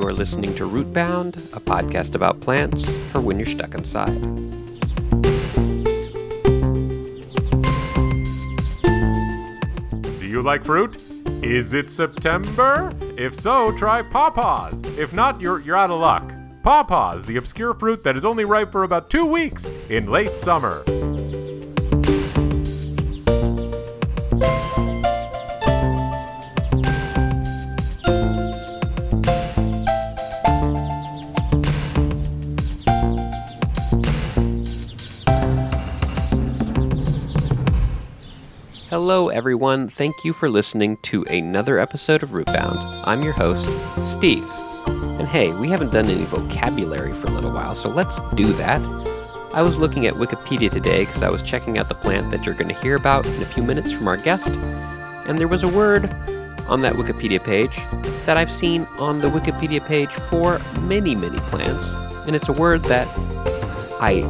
are listening to Rootbound, a podcast about plants for when you're stuck inside. Do you like fruit? Is it September? If so, try pawpaws. If not, you're out of luck. Pawpaws, the obscure fruit that is only ripe for about 2 weeks in late summer. Hello, everyone. Thank you for listening to another episode of Rootbound. I'm your host, Steve. And hey, we haven't done any vocabulary for a little while, so let's do that. I was looking at Wikipedia today because I was checking out the plant that you're going to hear about in a few minutes from our guest, and there was a word on that Wikipedia page that I've seen on the Wikipedia page for many, many plants, and it's a word that I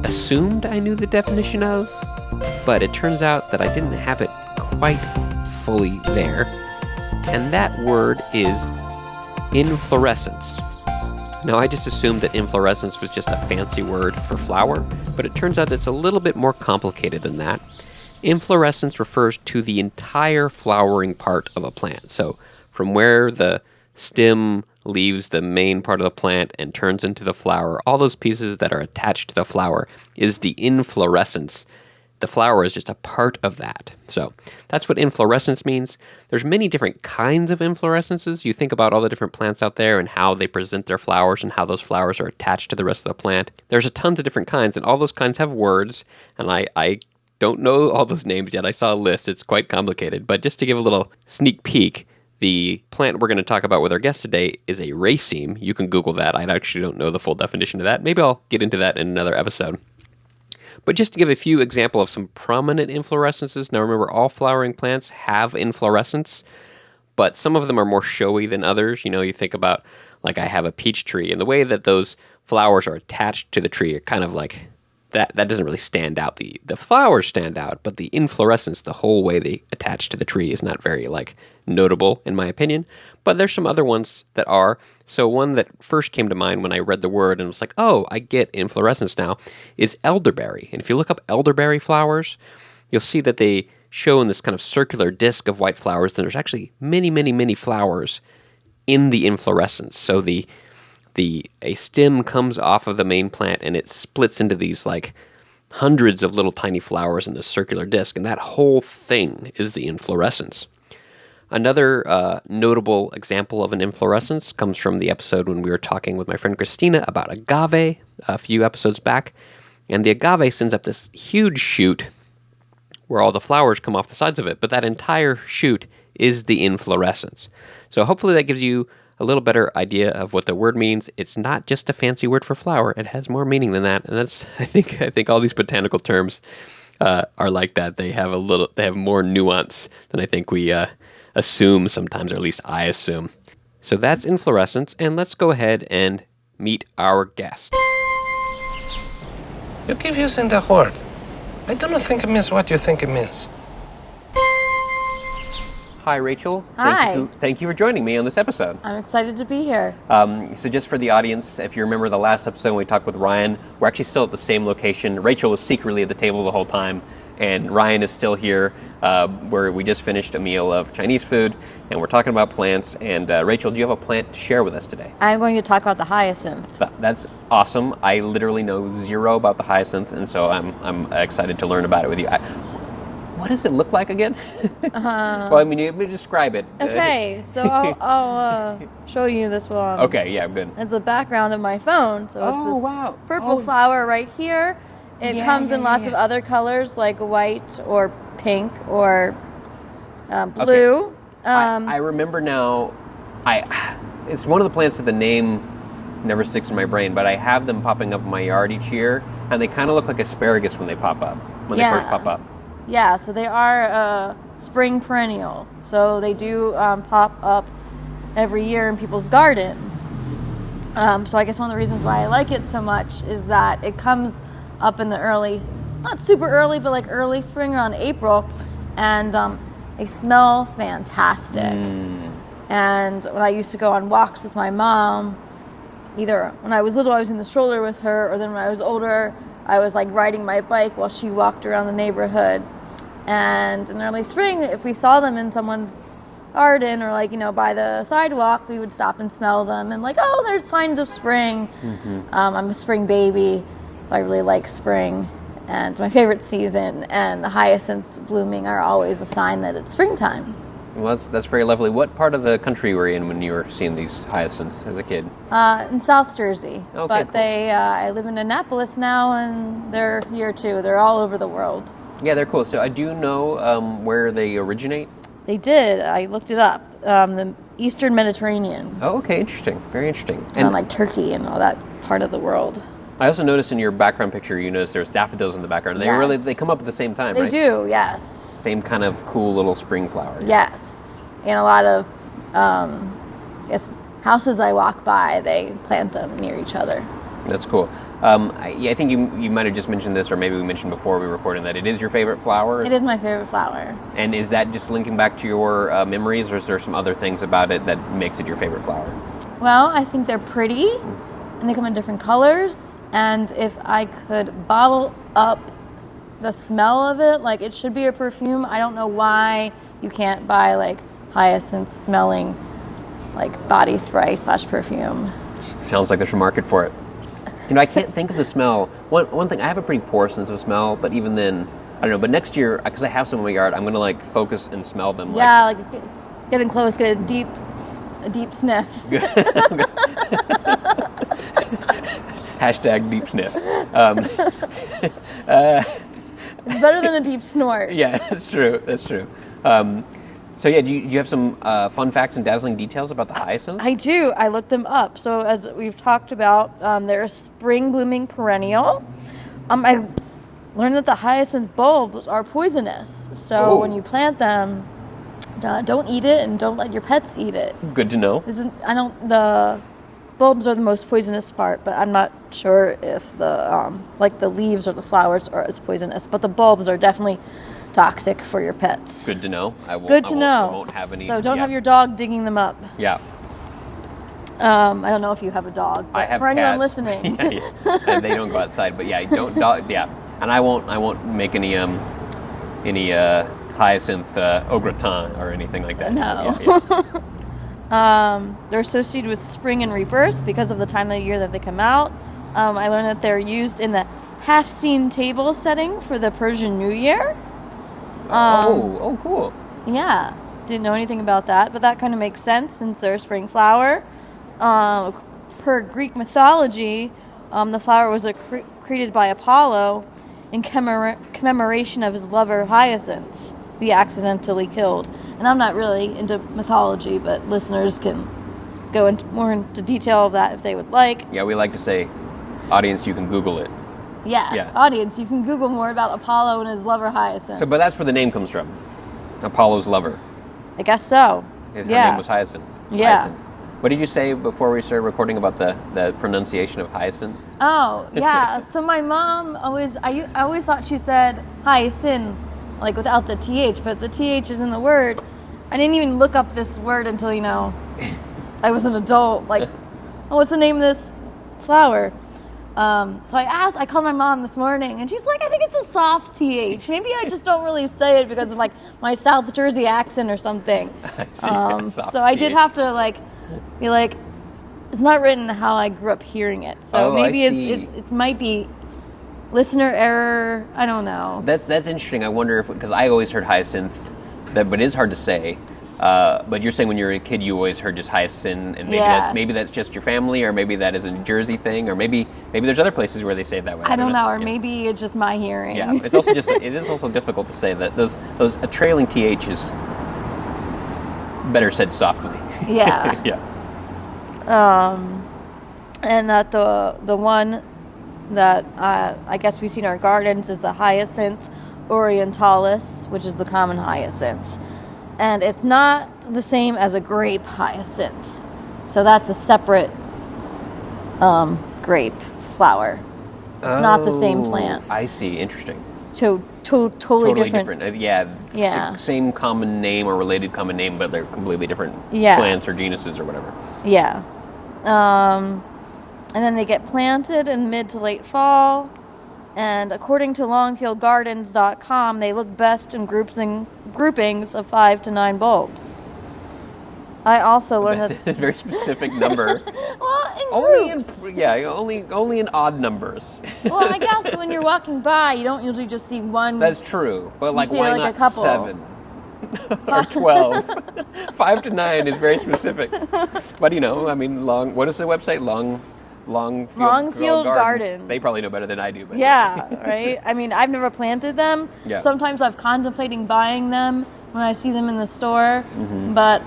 assumed I knew the definition of, but it turns out that I didn't have it quite fully there, and that word is inflorescence. Now, I just assumed that inflorescence was just a fancy word for flower, but it turns out it's a little bit more complicated than that. Inflorescence refers to the entire flowering part of a plant. So from where the stem leaves the main part of the plant and turns into the flower, all those pieces that are attached to the flower is the inflorescence. The flower is just a part of that. So that's what inflorescence means. There's many different kinds of inflorescences. You think about all the different plants out there and how they present their flowers and how those flowers are attached to the rest of the plant. There's a tons of different kinds, and all those kinds have words, and I don't know all those names yet. I saw a list. It's quite complicated. But just to give a little sneak peek, the plant we're going to talk about with our guest today is a raceme. You can Google that. I actually don't know the full definition of that. Maybe I'll get into that in another episode. But just to give a few examples of some prominent inflorescences, now remember, all flowering plants have inflorescence, but some of them are more showy than others. You know, you think about, like, I have a peach tree, and the way that those flowers are attached to the tree are kind of like, that doesn't really stand out. The flowers stand out, but the inflorescence, the whole way they attach to the tree, is not very, notable, in my opinion. But there's some other ones that are. So one that first came to mind when I read the word and was like, oh, I get inflorescence now, is elderberry. And if you look up elderberry flowers, you'll see that they show in this kind of circular disc of white flowers, and there's actually many, many, many flowers in the inflorescence. So a stem comes off of the main plant and it splits into these hundreds of little tiny flowers in this circular disc, and that whole thing is the inflorescence. Another notable example of an inflorescence comes from the episode when we were talking with my friend Christina about agave a few episodes back, and the agave sends up this huge shoot where all the flowers come off the sides of it, but that entire shoot is the inflorescence. So hopefully that gives you a little better idea of what the word means. It's not just a fancy word for flower. It has more meaning than that. And that's, I think all these botanical terms are like that. They have more nuance than I think we assume sometimes, or at least I assume. So that's inflorescence, and let's go ahead and meet our guest. You keep using the word. I don't think it means what you think it means. Hi, Rachel. Hi. Thank you for joining me on this episode. I'm excited to be here. So just for the audience, if you remember the last episode when we talked with Ryan, we're actually still at the same location. Rachel was secretly at the table the whole time, and Ryan is still here, where we just finished a meal of Chinese food, and we're talking about plants. And Rachel, do you have a plant to share with us today? I'm going to talk about the hyacinth. That's awesome. I literally know zero about the hyacinth, and so I'm excited to learn about it with you. What does it look like again? Well, I mean, you describe it. Okay, so I'll show you this one. Okay, yeah, good. It's the background of my phone, so it's this purple flower right here. It comes in lots of other colors, like white or pink or blue. Okay. I remember now. It's one of the plants that the name never sticks in my brain, but I have them popping up in my yard each year, and they kind of look like asparagus when they pop up, when they first pop up. Yeah, so they are spring perennial. So they do pop up every year in people's gardens. So I guess one of the reasons why I like it so much is that it comes up in the early, not super early, but early spring, around April, and they smell fantastic. And when I used to go on walks with my mom, either when I was little, I was in the stroller with her, or then when I was older, I was like riding my bike while she walked around the neighborhood. And in early spring, if we saw them in someone's garden or like, by the sidewalk, we would stop and smell them and like, oh, there's signs of spring. I'm a spring baby, so I really like spring. And my favorite season and the hyacinths blooming are always a sign that it's springtime. Well, that's very lovely. What part of the country were you in when you were seeing these hyacinths as a kid? In South Jersey. Okay, but cool. I live in Annapolis now, and they're here too. They're all over the world. Yeah, they're cool. So I do know where they originate. They did. I looked it up. The Eastern Mediterranean. Oh, okay, interesting. Very interesting. And like Turkey and all that part of the world. I also noticed in your background picture, you noticed there's daffodils in the background. Yes. They come up at the same time, They right? do, yes. Same kind of cool little spring flower. Yes. And a lot of houses I walk by, they plant them near each other. That's cool. I think you might have just mentioned this, or maybe we mentioned before we were recording that it is your favorite flower. It is my favorite flower. And is that just linking back to your memories, or is there some other things about it that makes it your favorite flower? Well, I think they're pretty, and they come in different colors. And if I could bottle up the smell of it, like it should be a perfume. I don't know why you can't buy like hyacinth smelling like body spray / perfume. Sounds like there's a market for it. I can't think of the smell. One thing, I have a pretty poor sense of smell, but even then, I don't know. But next year, because I have some in my yard, I'm going to like focus and smell them. Yeah, like getting close, get a deep sniff. Hashtag deep sniff. It's better than a deep snort. Yeah, that's true. That's true. So yeah, do you have some fun facts and dazzling details about the hyacinth? I do. I looked them up. So as we've talked about, they're a spring blooming perennial. I learned that the hyacinth bulbs are poisonous. So when you plant them, don't eat it and don't let your pets eat it. Good to know. The bulbs are the most poisonous part, but I'm not sure if the leaves or the flowers are as poisonous. But the bulbs are definitely toxic for your pets. Good to know. I Good to know. I won't have any. So don't have your dog digging them up. Yeah. I don't know if you have a dog, but I have for anyone cats. listening. Yeah. And they don't go outside, but yeah, don't dog. Yeah, and I won't make any hyacinth au gratin or anything like that. No. Yeah. They're associated with spring and rebirth because of the time of the year that they come out. I learned that they're used in the half-scene table setting for the Persian New Year. Cool. Yeah, didn't know anything about that, but that kind of makes sense since they're a spring flower. Per Greek mythology, the flower was created by Apollo in commemoration of his lover Hyacinth, who he accidentally killed. And I'm not really into mythology, but listeners can go more into detail of that if they would like. Yeah, we like to say, audience, you can Google it. Yeah, audience, you can Google more about Apollo and his lover Hyacinth. So, but that's where the name comes from. Apollo's lover. I guess so. Her name was Hyacinth. Yeah. Hyacinth. What did you say before we started recording about the pronunciation of hyacinth? Oh, yeah. So my mom I always thought she said hyacinth, like without the TH, but the TH is in the word. I didn't even look up this word until, I was an adult. Like, what's the name of this flower? So I called my mom this morning, and she's like, I think it's a soft TH. Maybe I just don't really say it because of, like, my South Jersey accent or something. I see. So I did have to, be like, it's not written how I grew up hearing it. So maybe it might be listener error. I don't know. That's interesting. I wonder if, because I always heard hyacinth, but it is hard to say. But you're saying when you were a kid, you always heard just hyacinth, and maybe that's just your family, or maybe that is a New Jersey thing, or maybe there's other places where they say it that way. I don't know, or maybe it's just my hearing. Yeah, it's also it is also difficult to say that a trailing th is better said softly. Yeah. Yeah. And that the one that I guess we see in our gardens is the Hyacinth orientalis, which is the common hyacinth. And it's not the same as a grape hyacinth. So that's a separate grape flower. It's not the same plant. I see. Interesting. totally different. Yeah. Same common name or related common name, but they're completely different Yeah. plants or genuses or whatever. Yeah. And then they get planted in mid to late fall. And according to longfieldgardens.com, they look best in groupings of 5 to 9 bulbs. I also learned That's a very specific number. Well, in groups. Only in odd numbers. Well, I guess when you're walking by, you don't usually just see one. That's true, but like, see, why like, not a couple. 7 or 12? 5 to 9 is very specific. But I mean, what is the website? Longfield Gardens. They probably know better than I do. But Yeah, right? I mean, I've never planted them. Yeah. Sometimes I've contemplating buying them when I see them in the store, but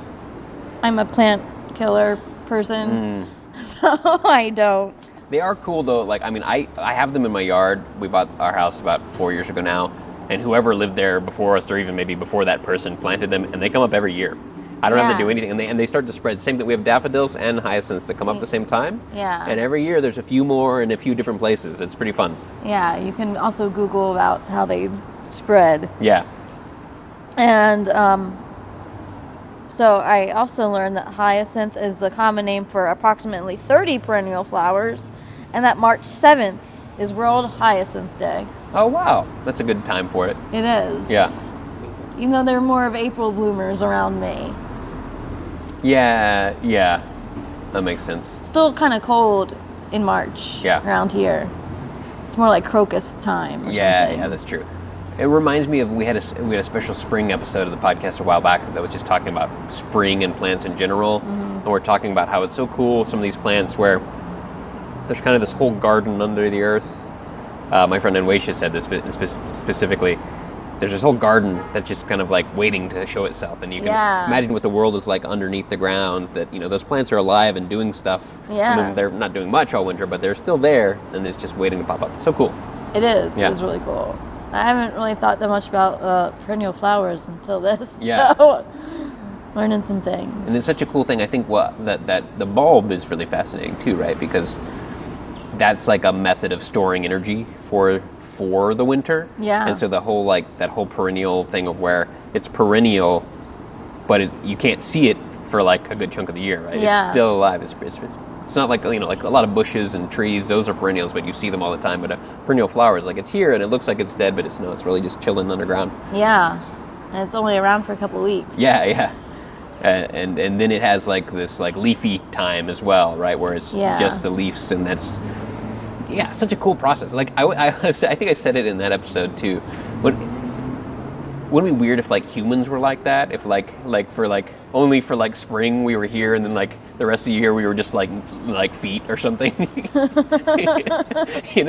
I'm a plant killer person, so I don't. They are cool though. Like, I mean, I have them in my yard. We bought our house about 4 years ago now, and whoever lived there before us, or even maybe before that person, planted them, and they come up every year. I don't have to do anything, and they start to spread. Same thing. We have daffodils and hyacinths that come up at the same time. Yeah. And every year there's a few more in a few different places. It's pretty fun. Yeah, you can also Google about how they spread. Yeah. And so I also learned that hyacinth is the common name for approximately 30 perennial flowers, and that March 7th is World Hyacinth Day. Oh, wow. That's a good time for it. It is. Yeah. Even though there are more of April bloomers around May. Yeah. That makes sense. It's still kind of cold in March around here. It's more like crocus time or something. Yeah, that's true. It reminds me of we had a special spring episode of the podcast a while back that was just talking about spring and plants in general. And we're talking about how it's so cool, some of these plants where there's kind of this whole garden under the earth. My friend Anwacia said this specifically. There's this whole garden that's just kind of like waiting to show itself. And you can imagine what the world is like underneath the ground, that, those plants are alive and doing stuff. Yeah. I mean, they're not doing much all winter, but they're still there, and it's just waiting to pop up. So cool. It is. Yeah. It is really cool. I haven't really thought that much about perennial flowers until this. Yeah. So, learning some things. And it's such a cool thing. I think that the bulb is really fascinating too, right? Because that's like a method of storing energy for the winter. Yeah. And so that whole perennial thing of where it's perennial, but you can't see it for like a good chunk of the year, right? Yeah. It's still alive. It's not like, like a lot of bushes and trees, those are perennials, but you see them all the time. But a perennial flower is like, it's here and it looks like it's dead, but it's really just chilling underground. Yeah. And it's only around for a couple weeks. Yeah. And then it has like this like leafy time as well, right? Where it's just the leaves, and that's such a cool process. Like I think I said it in that episode too. Wouldn't it be weird if like humans were like that? If like only for like spring we were here, and then like the rest of the year we were just like feet or something. And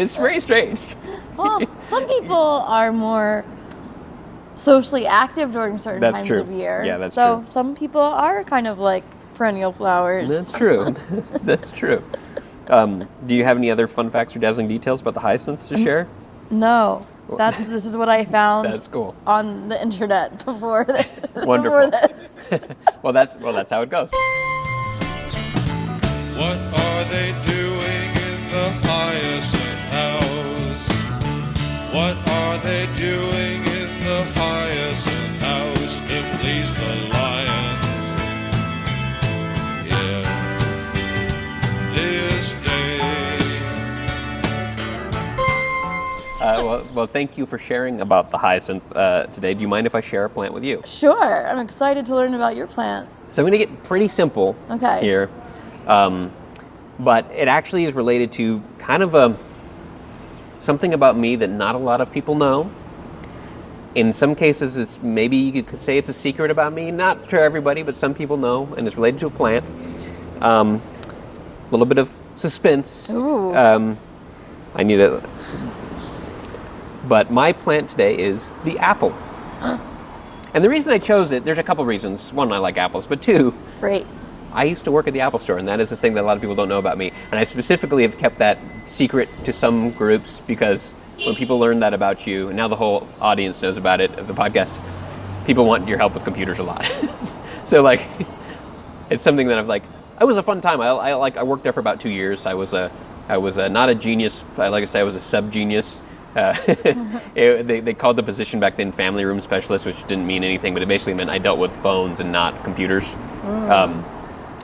it's very strange. Well, some people are more socially active during certain times of year. Yeah, that's so true. some people are kind of like perennial flowers. That's true. That's true. Do you have any other fun facts or dazzling details about the hyacinths to share? No. This is what I found. That's cool. On the internet before Wonderful. before this. Well, that's how it goes. What are they doing in the hyacinth house? What are they doing in the hyacinth house to please the lions? Yeah, this day. Well, thank you for sharing about the hyacinth today. Do you mind if I share a plant with you? Sure. I'm excited to learn about your plant. So I'm going to get pretty simple here. But it actually is related to kind of something about me that not a lot of people know. In some cases, it's maybe you could say it's a secret about me. Not to everybody, but some people know, and it's related to a plant. A little bit of suspense. Ooh. I need a... But my plant today is the apple. And the reason I chose it, there's a couple reasons. One, I like apples, but two, Great. I used to work at the Apple Store, and that is the thing that a lot of people don't know about me. And I specifically have kept that secret to some groups, because when people learn that about you, and now the whole audience knows about it of the podcast, people want your help with computers a lot. So like, it's something that it was a fun time. I worked there for about 2 years. I was not a genius. Like I say, I was a sub-genius. They called the position back then family room specialist, which didn't mean anything, but it basically meant I dealt with phones and not computers. And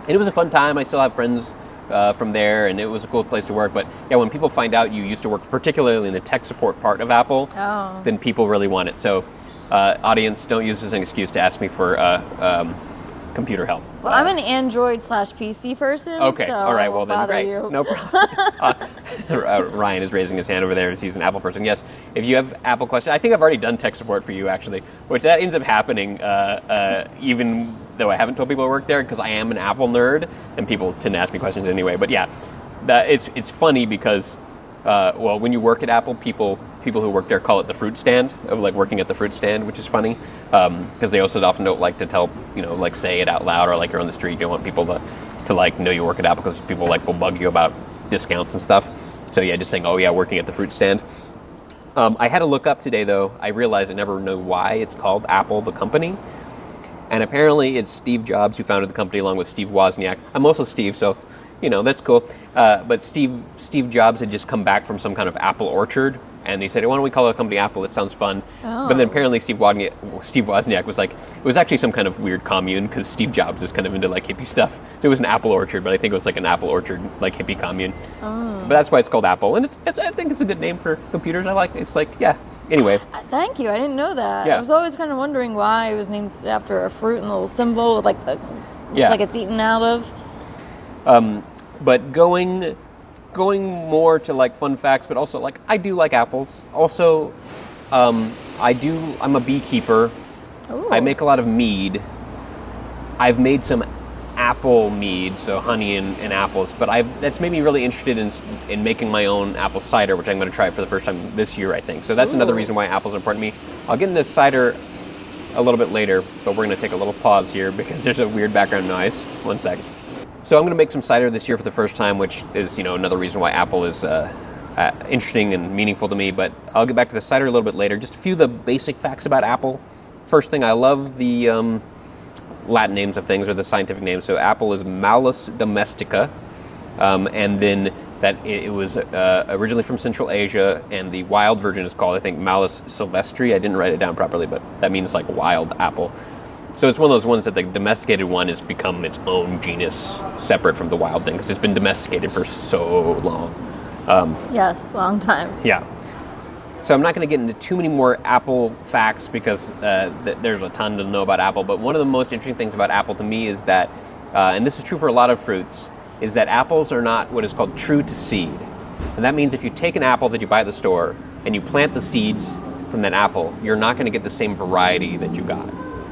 it was a fun time. I still have friends from there, and it was a cool place to work. But yeah, when people find out you used to work particularly in the tech support part of Apple, then people really want it. So audience, don't use this as an excuse to ask me for computer help. Well, I'm an Android/PC person. Okay, so all right, I well won't then, bother great. you. No problem. Ryan is raising his hand over there as he's an Apple person. Yes, if you have Apple questions, I think I've already done tech support for you, actually, which that ends up happening even though I haven't told people I work there, because I am an Apple nerd, and people tend to ask me questions anyway. But yeah, it's funny because, well, when you work at Apple, people who work there call it the fruit stand, of like working at the fruit stand, which is funny, because they also often don't like to tell, like say it out loud, or like you're on the street, you don't want people to like know you work at Apple, because people like will bug you about discounts and stuff. So yeah, just saying, oh yeah, working at the fruit stand. I had to look up today though. I realized I never know why it's called Apple the company. And apparently it's Steve Jobs who founded the company along with Steve Wozniak. I'm also Steve, so, that's cool. But Steve Jobs had just come back from some kind of apple orchard, and he said, why don't we call the company Apple? It sounds fun. But then apparently Steve Wozniak was like, it was actually some kind of weird commune, because Steve Jobs is kind of into like hippie stuff. So it was an apple orchard, but I think it was like an apple orchard, like hippie commune. But that's why it's called Apple. And I think it's a good name for computers. It's like, yeah. Anyway. Thank you. I didn't know that. Yeah. I was always kind of wondering why it was named after a fruit and a little symbol with like it's like it's eaten out of. But going more to like fun facts, but also like I do like apples. Also, I'm a beekeeper. Ooh. I make a lot of mead. I've made some apple mead, so honey and apples, but that's made me really interested in making my own apple cider, which I'm going to try for the first time this year, I think. So that's another reason why apples are important to me. I'll get into cider a little bit later, but we're going to take a little pause here because there's a weird background noise. One second. So I'm going to make some cider this year for the first time, which is, another reason why apple is interesting and meaningful to me, but I'll get back to the cider a little bit later. Just a few of the basic facts about apple. First thing, I love the Latin names of things, or the scientific names. So apple is Malus domestica, and then that it was originally from Central Asia, and the wild version is called, I think, Malus silvestri. I didn't write it down properly, but that means like wild apple. So it's one of those ones that the domesticated one has become its own genus, separate from the wild thing, because it's been domesticated for so long. Yes, long time. Yeah. So I'm not going to get into too many more Apple facts because there's a ton to know about Apple. But one of the most interesting things about Apple to me is that, and this is true for a lot of fruits, is that apples are not what is called true to seed. And that means if you take an apple that you buy at the store and you plant the seeds from that apple, you're not going to get the same variety that you got.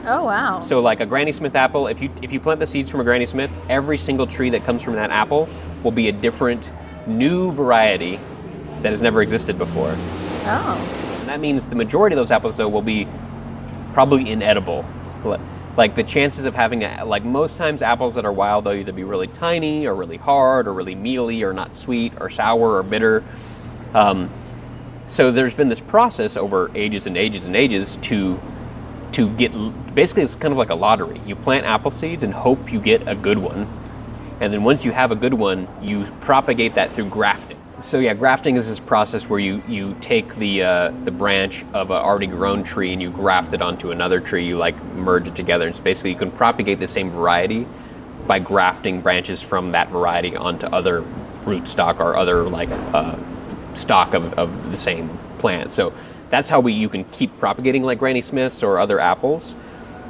Oh, wow. So like a Granny Smith apple, if you plant the seeds from a Granny Smith, every single tree that comes from that apple will be a different, new variety that has never existed before. Oh. And that means the majority of those apples, though, will be probably inedible. Like the chances of having, like most times apples that are wild, they'll either be really tiny or really hard or really mealy or not sweet or sour or bitter. So there's been this process over ages and ages and ages to get, basically it's kind of like a lottery. You plant apple seeds and hope you get a good one. And then once you have a good one, you propagate that through grafting. So yeah, grafting is this process where you take the branch of an already grown tree and you graft it onto another tree. You like merge it together, and so basically you can propagate the same variety by grafting branches from that variety onto other rootstock or other like stock of the same plant. So that's how you can keep propagating like Granny Smiths or other apples,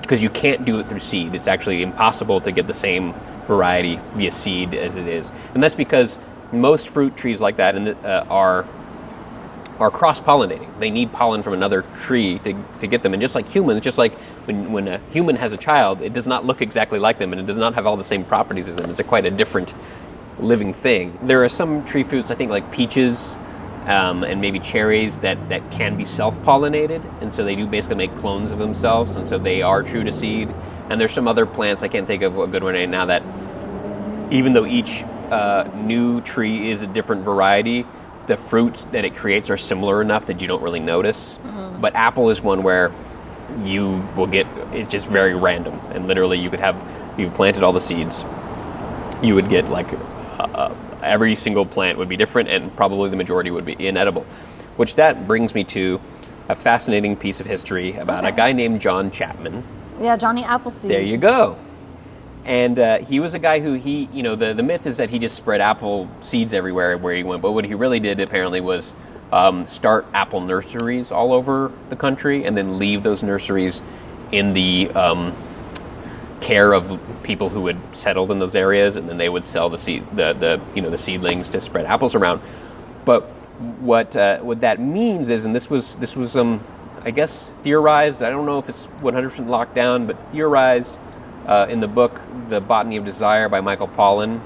because you can't do it through seed. It's actually impossible to get the same variety via seed as it is, and that's because most fruit trees like that are cross-pollinating. They need pollen from another tree to get them. And just like humans, just like when a human has a child, it does not look exactly like them, and it does not have all the same properties as them. It's quite a different living thing. There are some tree fruits, I think, like peaches and maybe cherries that can be self-pollinated, and so they do basically make clones of themselves, and so they are true to seed. And there's some other plants, I can't think of a good one right now, that even though each new tree is a different variety, the fruits that it creates are similar enough that you don't really notice. Mm-hmm. But apple is one where you will get, it's just very random, and literally you've planted all the seeds, you would get like every single plant would be different, and probably the majority would be inedible. which that brings me to a fascinating piece of history about a guy named John Chapman. Yeah, Johnny Appleseed. There you go. And he was a guy who the myth is that he just spread apple seeds everywhere where he went, but what he really did apparently was start apple nurseries all over the country and then leave those nurseries in the care of people who had settled in those areas, and then they would sell the seedlings to spread apples around. But what that means is, and this was I guess theorized, I don't know if it's 100% locked down, but theorized in the book The Botany of Desire by Michael Pollan,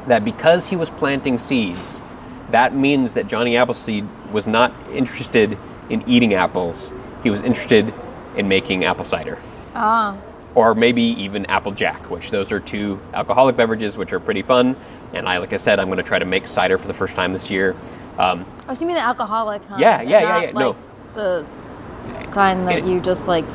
that because he was planting seeds, that means that Johnny Appleseed was not interested in eating apples. He was interested in making apple cider. Or maybe even apple jack, which those are two alcoholic beverages which are pretty fun. And like I said, I'm going to try to make cider for the first time this year. So you mean the alcoholic, huh? Yeah. Like No. The kind that you just like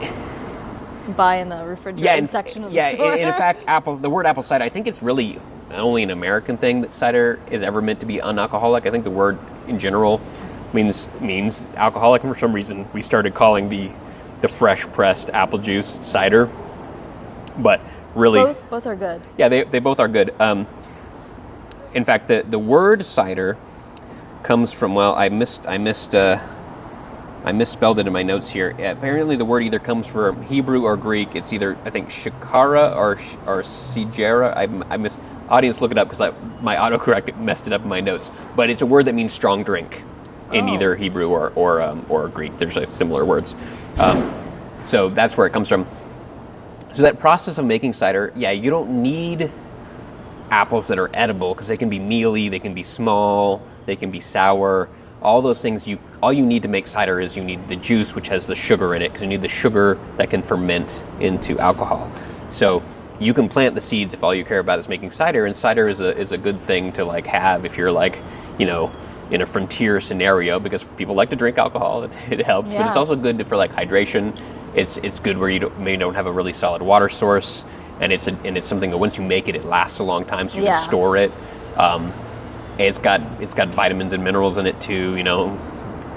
buy in the refrigerated section of the store. In fact, the word apple cider, I think it's really only an American thing that cider is ever meant to be unalcoholic. I think the word in general means alcoholic, and for some reason we started calling the fresh pressed apple juice cider. But really, both are good. Yeah, they both are good. In fact, the word cider comes from, well, I misspelled it in my notes here. Apparently, the word either comes from Hebrew or Greek. It's either, I think, shikara or sigera. Audience, look it up because my autocorrect messed it up in my notes. But it's a word that means strong drink in either Hebrew or Greek. There's similar words. So that's where it comes from. So that process of making cider, you don't need apples that are edible because they can be mealy, they can be small, they can be sour. All those things, all you need to make cider is you need the juice, which has the sugar in it, because you need the sugar that can ferment into alcohol. So you can plant the seeds if all you care about is making cider, and cider is a good thing to like have if you're like, in a frontier scenario, because people like to drink alcohol. It helps, but it's also good for like hydration. It's good where you maybe don't have a really solid water source, and it's something that once you make it, it lasts a long time, so you can store it. It's got vitamins and minerals in it too,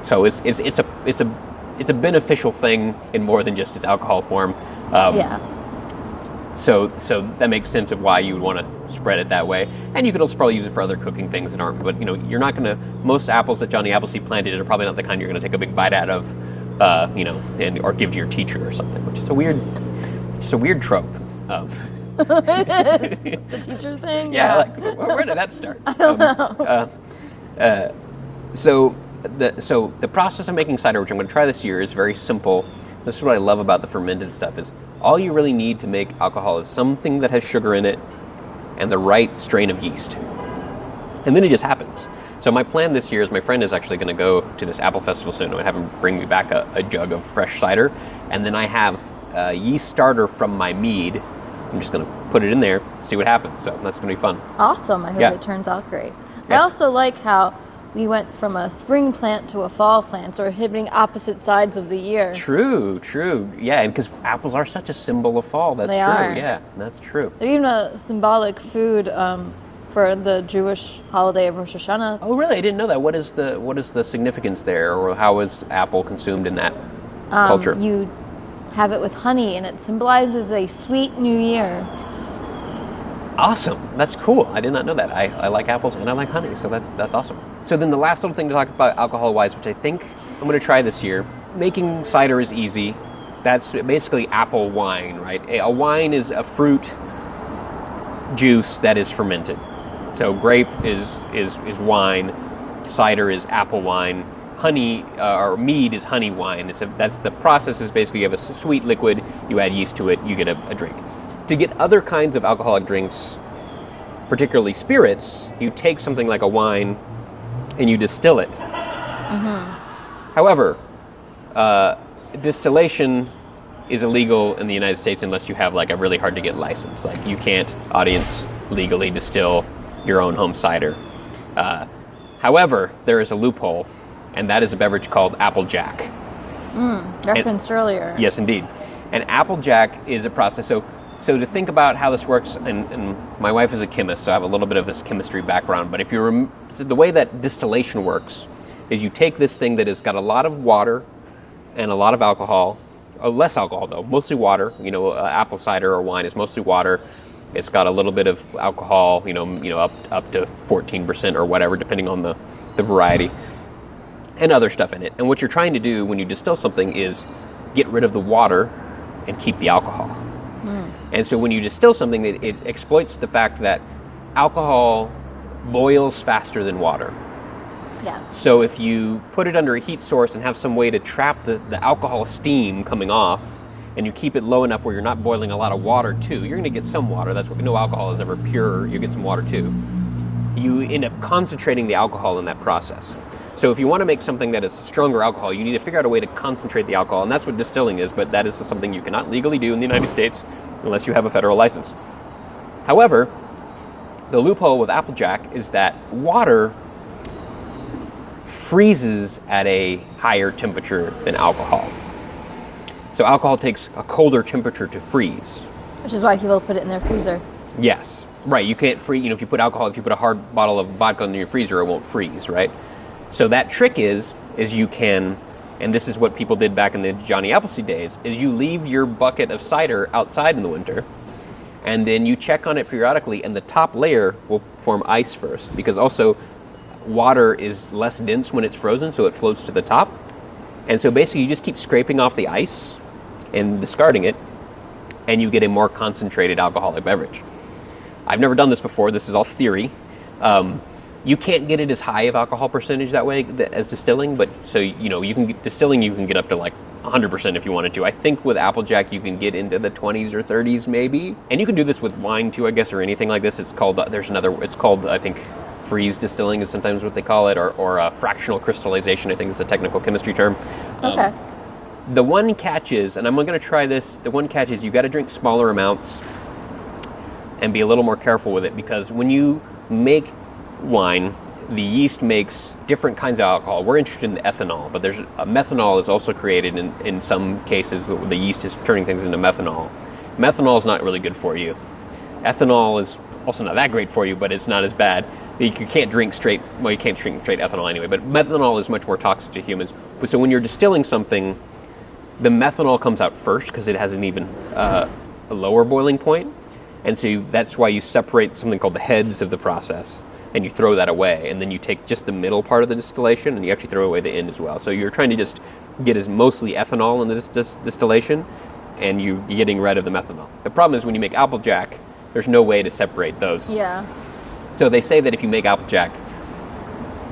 So it's a beneficial thing in more than just its alcohol form. So that makes sense of why you would want to spread it that way. And you could also probably use it for other cooking things that aren't. But you're not going to. Most apples that Johnny Appleseed planted are probably not the kind you're going to take a big bite out of, or give to your teacher or something, which is a weird trope of. It is the teacher thing. Where did that start? I don't know. So the process of making cider, which I'm going to try this year, is very simple. This is what I love about the fermented stuff: is all you really need to make alcohol is something that has sugar in it and the right strain of yeast, and then it just happens. So my plan this year is my friend is actually going to go to this apple festival soon. I'm going to have him bring me back a jug of fresh cider, and then I have a yeast starter from my mead. I'm just going to put it in there, see what happens. So that's going to be fun. Awesome. I hope it turns out great. I also like how we went from a spring plant to a fall plant, so we're hitting opposite sides of the year. True. Yeah, and because apples are such a symbol of fall. That's They true. are. Yeah, that's true. They're even a symbolic food for the Jewish holiday of Rosh Hashanah. Oh, really? I didn't know that. What is the significance there, or how is apple consumed in that culture? You have it with honey, and it symbolizes a sweet new year. Awesome. That's cool. I did not know that. I like apples and I like honey, so that's awesome. So then the last little thing to talk about alcohol-wise, which I think I'm going to try this year, making cider is easy. That's basically apple wine, right? A wine is a fruit juice that is fermented. So grape is wine, cider is apple wine, honey or mead is honey wine. That's the process. Is basically you have a sweet liquid, you add yeast to it, you get a drink. To get other kinds of alcoholic drinks, particularly spirits, you take something like a wine and you distill it. Mm-hmm. However, distillation is illegal in the United States unless you have like a really hard to get license. Like you can't, audience, legally distill your own home cider. However, there is a loophole, and that is a beverage called Apple Jack. Referenced earlier. Yes, indeed. And Apple Jack is a process. So to think about how this works, and my wife is a chemist, so I have a little bit of this chemistry background, but if the way that distillation works is you take this thing that has got a lot of water and a lot of alcohol, less alcohol though, mostly water. Apple cider or wine is mostly water. It's got a little bit of alcohol, up to 14% or whatever, depending on the variety, and other stuff in it. And what you're trying to do when you distill something is get rid of the water and keep the alcohol. And so when you distill something, it exploits the fact that alcohol boils faster than water. Yes. So if you put it under a heat source and have some way to trap the alcohol steam coming off, and you keep it low enough where you're not boiling a lot of water too, you're going to get some water. That's what, no alcohol is ever pure. You get some water too. You end up concentrating the alcohol in that process. So if you want to make something that is stronger alcohol, you need to figure out a way to concentrate the alcohol, and that's what distilling is, but that is something you cannot legally do in the United States unless you have a federal license. However, the loophole with Applejack is that water freezes at a higher temperature than alcohol. So alcohol takes a colder temperature to freeze. Which is why people put it in their freezer. Yes, right. You can't freeze, if you put a hard bottle of vodka in your freezer, it won't freeze, right? So that trick is you can, and this is what people did back in the Johnny Appleseed days, is you leave your bucket of cider outside in the winter, and then you check on it periodically, and the top layer will form ice first, because also water is less dense when it's frozen, so it floats to the top. And so basically you just keep scraping off the ice and discarding it, and you get a more concentrated alcoholic beverage. I've never done this before. This is all theory. You can't get it as high of alcohol percentage that way as distilling, but so you can get up to like 100% if you wanted to. I think with Applejack you can get into the 20s or 30s maybe, and you can do this with wine too, I guess, or anything like this. It's called I think freeze distilling is sometimes what they call it, or fractional crystallization, I think is a technical chemistry term. Okay. The one catch is, and I'm going to try this, the one catch is you got to drink smaller amounts and be a little more careful with it, because when you make wine, the yeast makes different kinds of alcohol. We're interested in the ethanol, but there's methanol is also created in some cases. The yeast is turning things into methanol. Methanol is not really good for you. Ethanol is also not that great for you, but it's not as bad. You can't drink straight ethanol anyway, but methanol is much more toxic to humans. But so when you're distilling something, the methanol comes out first because it has an even a lower boiling point. And so that's why you separate something called the heads of the process, and you throw that away, and then you take just the middle part of the distillation, and you actually throw away the end as well. So you're trying to just get as mostly ethanol in the distillation, and you're getting rid of the methanol. The problem is when you make Applejack, there's no way to separate those. Yeah. So they say that if you make Applejack,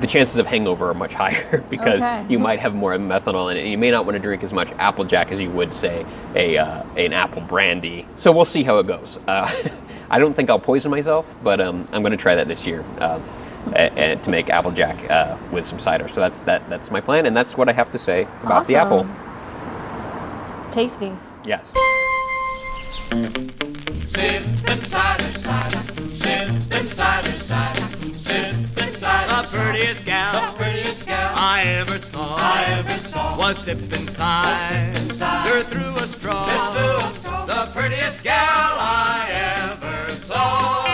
the chances of hangover are much higher because you might have more methanol in it, and you may not want to drink as much Applejack as you would, say, an apple brandy. So we'll see how it goes. I don't think I'll poison myself, but I'm going to try that this year to make Applejack with some cider. So that's my plan, and that's what I have to say about the apple. It's tasty. Yes. Sippin' cider, cider, sippin' cider, cider, sippin' cider. The prettiest gal I ever saw was sippin' cider through a straw. The prettiest gal I ever saw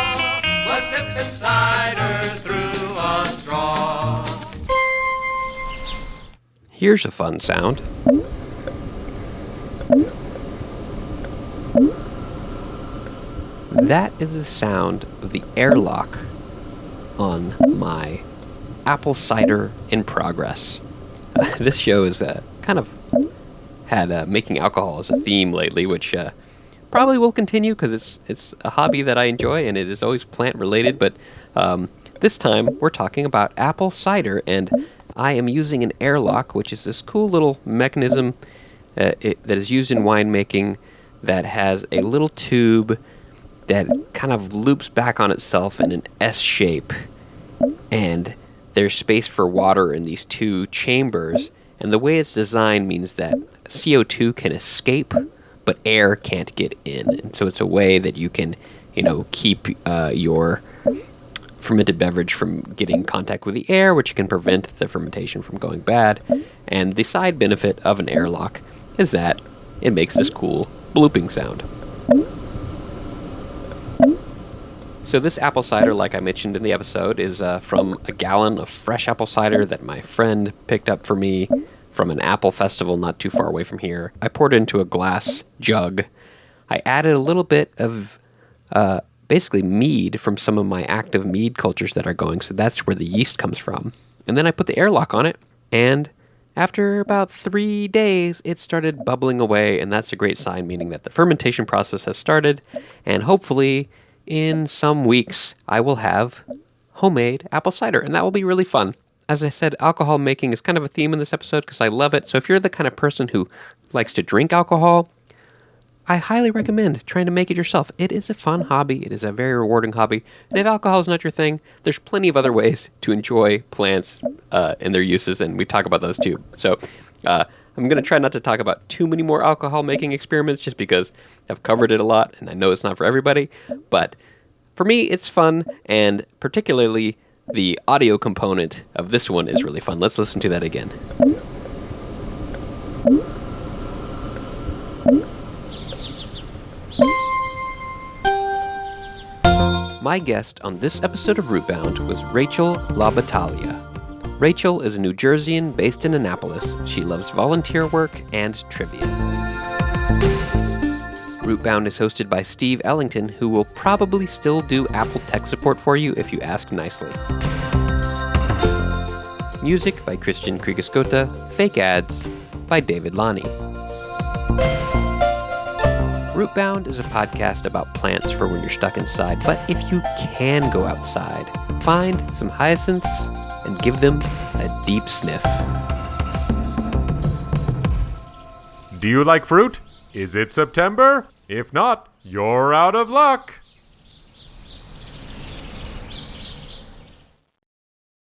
was sippin' cider through a straw. Here's a fun sound. That is the sound of the airlock on my apple cider in progress. This show is kind of had making alcohol as a theme lately, which probably will continue because it's a hobby that I enjoy, and it is always plant related. But this time we're talking about apple cider, and I am using an airlock, which is this cool little mechanism that is used in winemaking that has a little tube that kind of loops back on itself in an S shape, and there's space for water in these two chambers, and the way it's designed means that CO2 can escape, but air can't get in, and so it's a way that you can, keep your fermented beverage from getting in contact with the air, which can prevent the fermentation from going bad. And the side benefit of an airlock is that it makes this cool blooping sound. So this apple cider, like I mentioned in the episode, is from a gallon of fresh apple cider that my friend picked up for me from an apple festival not too far away from here. I poured it into a glass jug. I added a little bit of basically mead from some of my active mead cultures that are going, so that's where the yeast comes from. And then I put the airlock on it, and after about 3 days, it started bubbling away, and that's a great sign, meaning that the fermentation process has started, and hopefully in some weeks, I will have homemade apple cider, and that will be really fun. As I said, alcohol making is kind of a theme in this episode because I love it. So if you're the kind of person who likes to drink alcohol, I highly recommend trying to make it yourself. It is a fun hobby. It is a very rewarding hobby. And if alcohol is not your thing, there's plenty of other ways to enjoy plants and their uses, and we talk about those too. So I'm going to try not to talk about too many more alcohol making experiments just because I've covered it a lot and I know it's not for everybody. But for me, it's fun, and particularly the audio component of this one is really fun. Let's listen to that again. My guest on this episode of Rootbound was Rachael LaBattaglia. Rachael is a New Jerseyan based in Annapolis. She loves volunteer work and trivia. Rootbound is hosted by Steve Ellington, who will probably still do Apple tech support for you if you ask nicely. Music by Christian Kriegesgota, Fake Ads by David Lonnie. Rootbound is a podcast about plants for when you're stuck inside, but if you can go outside, find some hyacinths and give them a deep sniff. Do you like fruit? Is it September? If not, you're out of luck.